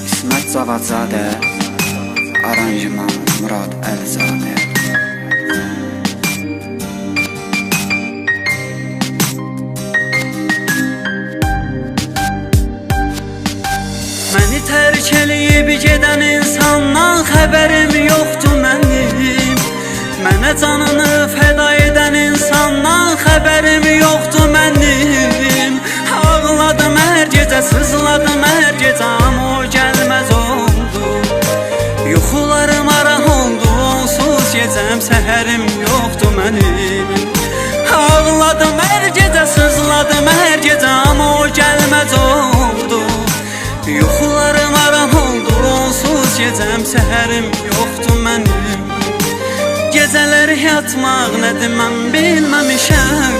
İsmət Zavadzadə, aranjman Murad Əlizadə. Məni tərk eləyib gedən insandan xəbərim yoxdur mənim. Mənə canını fəda edən insandan xəbərim yoxdur mənim. Ağladım hər gecə, sızladım hər gecə, amma o gəlməz oldu. Yuxularım araq oldu, onsuz gecəm, səhərim yoxdur mənim. Ağladım hər gecə, sızladım hər gecə, amma o gəlməz oldu. Yuxularım araq oldu, onsuz gecəm, səhərim yoxdur mənim. Gecələri yatmaq nədir mən bilməmişəm.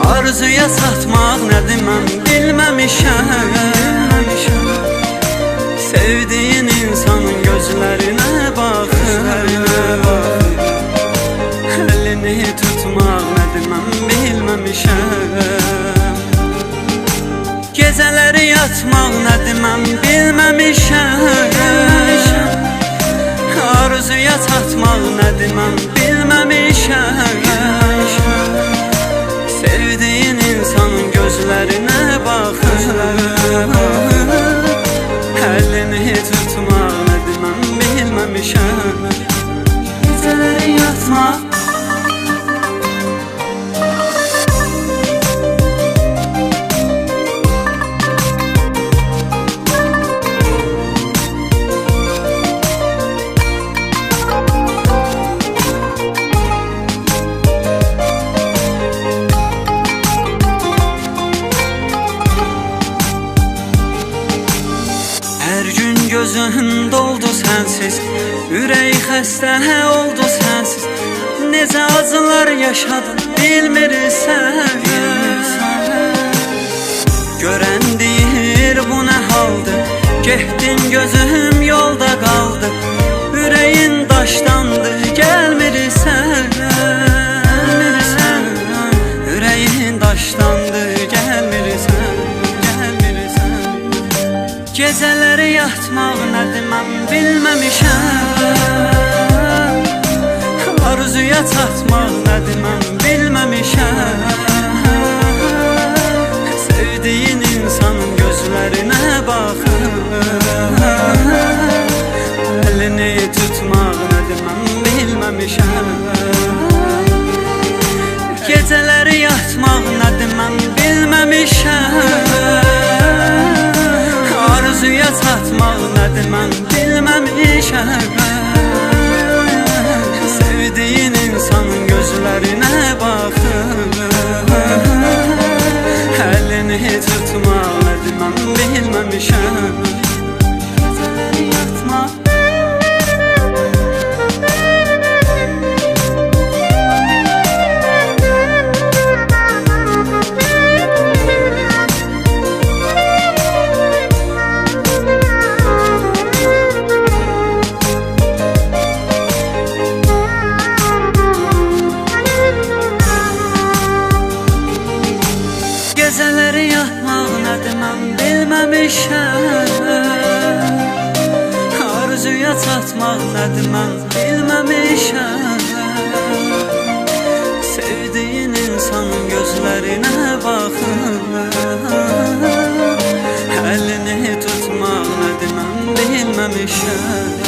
Arzuya satmaq nədir mən bilməmişəm. Sevdiyin insanın gözlərinə baxır, əlini tutmaq nədir mən bilməmişəm. Gecələri yatmaq nədir mən bilməmişəm. Arzuya çatmaq nədir mən bilməmişəm. Sevdiyin insanın gözlərinə baxır, əlini tutmaq nədir mən bilməmişəm. Gecələri yatmaq gözün doldu sənsiz, ürək xəstə oldu sənsiz. Necə acılar yaşadın bilmirsən. Görən deyir bu nə haldır, getdin gözüm yolda qaldı. Ürəyin daşdandı, gəlmirsən. Ürəyin daşdandı, gəlmirsən. Gecələri yatmaq nədir mən bilməmişəm. Arzuya çatmaq nədir mən bilməmişəm. Sevdiyin insanın gözlərinə baxır, əlini tutmaq nədir mən bilməmişəm. Gecələri yatmaq nədir mən bilməmişəm. Arzuya çatmaq nədir mən bilməmişəm. Sevdiyin insanın gözlərinə baxır, əlini tutmaq nədir mən bilməmişəm. Gecələri yatmaq gecələri yatmaq nədir mən bilməmişəm. Arzuya çatmaq nədir mən bilməmişəm. Sevdiyin insanın gözlərinə baxır, əlini tutmaq nədir mən bilməmişəm.